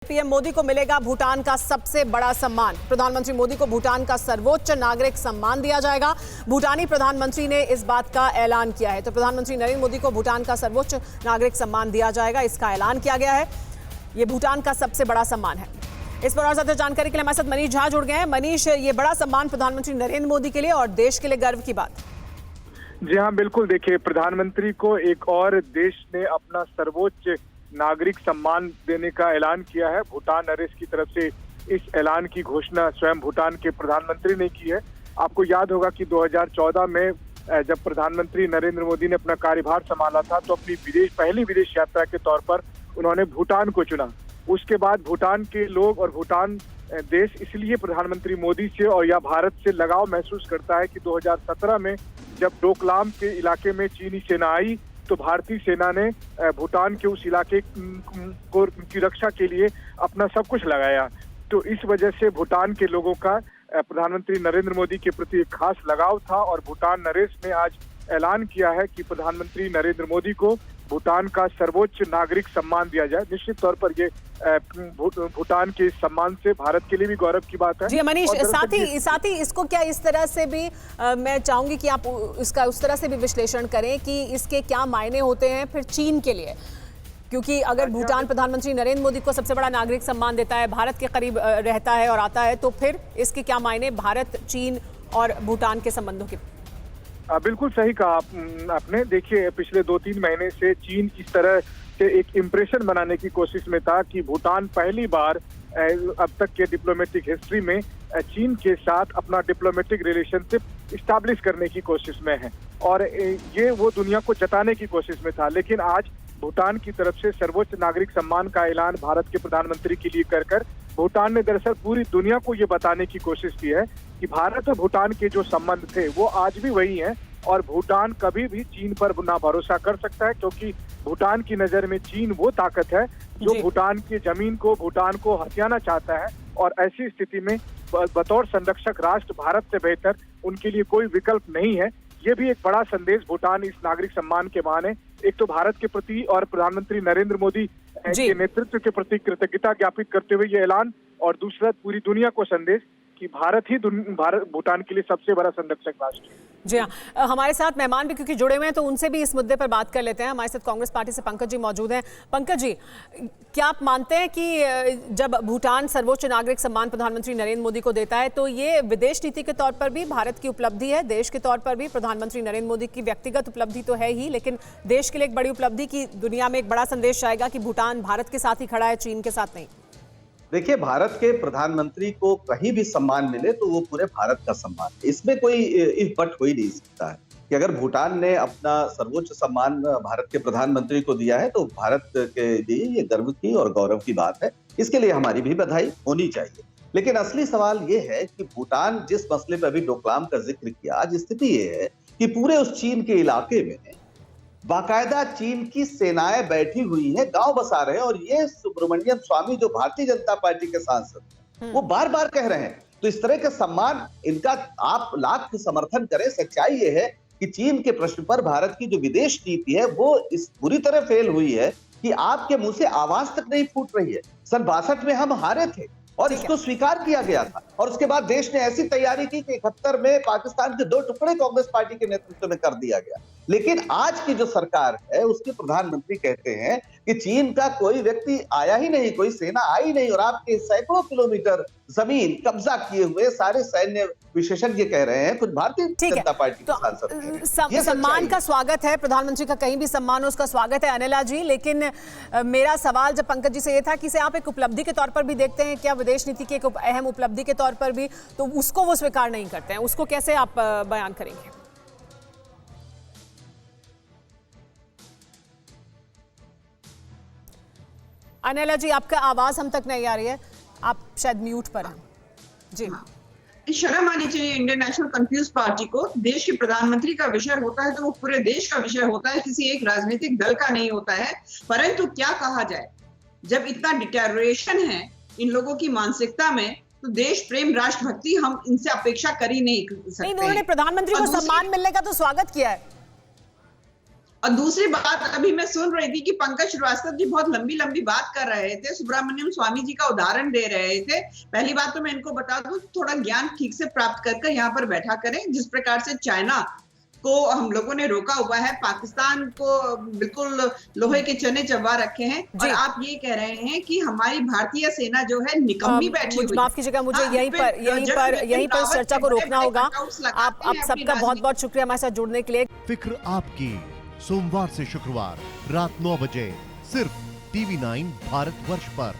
PM Modi को मिलेगा भूटान का सबसे बड़ा सम्मान। प्रधानमंत्री मोदी को भूटान का सर्वोच्च नागरिक सम्मान दिया जाएगा। भूटानी प्रधानमंत्री ने इस बात का ऐलान किया है। तो प्रधानमंत्री नरेंद्र मोदी को भूटान का सर्वोच्च नागरिक सम्मान दिया जाएगा, इसका ऐलान किया गया है। ये भूटान का सबसे बड़ा सम्मान है। इस पर और ज्यादा जानकारी के लिए हमारे साथ मनीष झा जुड़ गए हैं। मनीष, ये बड़ा सम्मान प्रधानमंत्री नरेंद्र मोदी के लिए और देश के लिए गर्व की बात। जी हाँ, बिल्कुल। देखिए, प्रधानमंत्री को एक और देश ने अपना सर्वोच्च नागरिक सम्मान देने का ऐलान किया है। भूटान नरेश की तरफ से इस ऐलान की घोषणा स्वयं भूटान के प्रधानमंत्री ने की है। आपको याद होगा कि 2014 में जब प्रधानमंत्री नरेंद्र मोदी ने अपना कार्यभार संभाला था तो अपनी पहली विदेश यात्रा के तौर पर उन्होंने भूटान को चुना। उसके बाद भूटान के लोग और भूटान देश इसलिए प्रधानमंत्री मोदी से और या भारत से लगाव महसूस करता है कि 2017 में जब डोकलाम के इलाके में चीनी सेना आई तो भारतीय सेना ने भूटान के उस इलाके की रक्षा के लिए अपना सब कुछ लगाया। तो इस वजह से भूटान के लोगों का प्रधानमंत्री नरेंद्र मोदी के प्रति एक खास लगाव था और भूटान नरेश ने आज ऐलान किया है कि प्रधानमंत्री नरेंद्र मोदी को भूटान का सर्वोच्च नागरिक सम्मान दिया जाए। निश्चित तौर पर ये भूटान के सम्मान से भारत के लिए भी गौरव की बात है। जी मनीष, साथ ही इसको क्या इस तरह से भी मैं चाहूंगी कि आप इसका उस तरह से भी विश्लेषण करें कि इसके क्या मायने होते हैं फिर चीन के लिए, क्योंकि अगर भूटान प्रधानमंत्री नरेंद्र मोदी को सबसे बड़ा नागरिक सम्मान देता है, भारत के करीब रहता है और आता है, तो फिर इसके क्या मायने भारत, चीन और भूटान के संबंधों के? बिल्कुल सही कहा आपने। देखिए, पिछले 2-3 महीने से चीन इस तरह से एक इम्प्रेशन बनाने की कोशिश में था कि भूटान पहली बार अब तक के डिप्लोमेटिक हिस्ट्री में चीन के साथ अपना डिप्लोमेटिक रिलेशनशिप इस्टेब्लिश करने की कोशिश में है और ये वो दुनिया को जताने की कोशिश में था। लेकिन आज भूटान की तरफ से सर्वोच्च नागरिक सम्मान का ऐलान भारत के प्रधानमंत्री के लिए कर भूटान ने दरअसल पूरी दुनिया को ये बताने की कोशिश की है कि भारत और भूटान के जो संबंध थे वो आज भी वही हैं और भूटान कभी भी चीन पर ना भरोसा कर सकता है, क्योंकि भूटान की नजर में चीन वो ताकत है जो भूटान की जमीन को, भूटान को हथियाना चाहता है और ऐसी स्थिति में बतौर संरक्षक राष्ट्र भारत से बेहतर उनके लिए कोई विकल्प नहीं है। ये भी एक बड़ा संदेश भूटान इस नागरिक सम्मान के बहाने एक तो भारत के प्रति और प्रधानमंत्री नरेंद्र मोदी के नेतृत्व के प्रति कृतज्ञता ज्ञापित करते हुए ये ऐलान, और दूसरा पूरी दुनिया को संदेश कि भारत भूटान के लिए सबसे बड़ा संरक्षक राष्ट्र है। जी हाँ, हमारे साथ मेहमान भी क्योंकि जुड़े हुए हैं तो उनसे भी इस मुद्दे पर बात कर लेते हैं। हमारे साथ कांग्रेस पार्टी से पंकज जी मौजूद हैं। पंकज जी, क्या आप मानते हैं कि जब भूटान सर्वोच्च नागरिक सम्मान प्रधानमंत्री नरेंद्र मोदी को देता है तो ये विदेश नीति के तौर पर भी भारत की उपलब्धि है, देश के तौर पर भी प्रधानमंत्री नरेंद्र मोदी की व्यक्तिगत उपलब्धि तो है ही, लेकिन देश के लिए एक बड़ी उपलब्धि की दुनिया में एक बड़ा संदेश आएगा कि भूटान भारत के साथ ही खड़ा है, चीन के साथ नहीं? देखिए, भारत के प्रधानमंत्री को कहीं भी सम्मान मिले तो वो पूरे भारत का सम्मान है। इसमें कोई इफ बट हो ही नहीं सकता है कि अगर भूटान ने अपना सर्वोच्च सम्मान भारत के प्रधानमंत्री को दिया है तो भारत के लिए ये गर्व की और गौरव की बात है। इसके लिए हमारी भी बधाई होनी चाहिए। लेकिन असली सवाल ये है कि भूटान जिस मसले पर अभी डोकलाम का जिक्र किया, आज स्थिति ये है कि पूरे उस चीन के इलाके में बाकायदा चीन की सेनाएं बैठी हुई है, गांव बसा रहे हैं और ये सुब्रमण्यम स्वामी जो भारतीय जनता पार्टी के सांसद हैं वो बार बार कह रहे हैं। तो इस तरह के सम्मान इनका आप लाख समर्थन करें, सच्चाई ये है कि चीन के प्रश्न पर भारत की जो विदेश नीति है वो इस बुरी तरह फेल हुई है कि आपके मुंह से आवाज तक नहीं फूट रही है। सन 62 में हम हारे थे और इसको स्वीकार किया गया था और उसके बाद देश ने ऐसी तैयारी की कि 71 में पाकिस्तान के 2 टुकड़े कांग्रेस पार्टी के नेतृत्व में कर दिया गया। लेकिन आज की जो सरकार है उसके प्रधानमंत्री कहते हैं कि चीन का कोई व्यक्ति आया ही नहीं, कोई सेना आई नहीं और आपके सैकड़ों किलोमीटर जमीन कब्जा किए हुए सारे सैन्य विशेषज्ञ कह रहे हैं, कुछ भारतीय जनता पार्टी के सांसद। सम्मान का स्वागत है, प्रधानमंत्री का कहीं भी सम्मान हो उसका स्वागत है अनिला जी, लेकिन मेरा सवाल जब पंकज जी से ये था कि इसे आप एक उपलब्धि के तौर पर भी देखते हैं क्या, विदेश नीति की एक अहम उपलब्धि के तौर पर भी, तो उसको वो स्वीकार नहीं करते हैं, उसको कैसे आप बयान करेंगे? अनिला जी, आपका आवाज हम तक नहीं आ रही है, आप शायद म्यूट पर हैं। जी शर्म आनी चाहिए इंडियन नेशनल कन्फ्यूज पार्टी को। देश के प्रधानमंत्री का विषय होता है तो वो पूरे देश का विषय होता है, किसी एक राजनीतिक दल का नहीं होता है। परंतु क्या कहा जाए, जब इतना डिटेरियोरेशन है इन लोगों की मानसिकता में तो देश प्रेम, राष्ट्रभक्ति हम इनसे अपेक्षा कर ही नहीं सकते। उन्होंने प्रधानमंत्री को सम्मान मिलने का तो स्वागत किया है। और दूसरी बात, अभी मैं सुन रही थी कि पंकज श्रीवास्तव जी बहुत लंबी लंबी बात कर रहे थे, सुब्रमण्यम स्वामी जी का उदाहरण दे रहे थे। पहली बात तो मैं इनको बता दूं, थोड़ा ज्ञान ठीक से प्राप्त कर यहाँ पर बैठा करें। जिस प्रकार से चाइना को हम लोगों ने रोका हुआ है, पाकिस्तान को बिल्कुल लोहे के चने चबा रखे हैं, और आप ये कह रहे हैं कि हमारी भारतीय सेना जो है निकम्मी बैठी हुई। माफ कीजिएगा, मुझे यहीं पर इस चर्चा को रोकना होगा। आप सबका बहुत बहुत शुक्रिया हमारे साथ जुड़ने के लिए। फिक्र आपकी, सोमवार से शुक्रवार रात 9 बजे सिर्फ TV9 भारतवर्ष पर।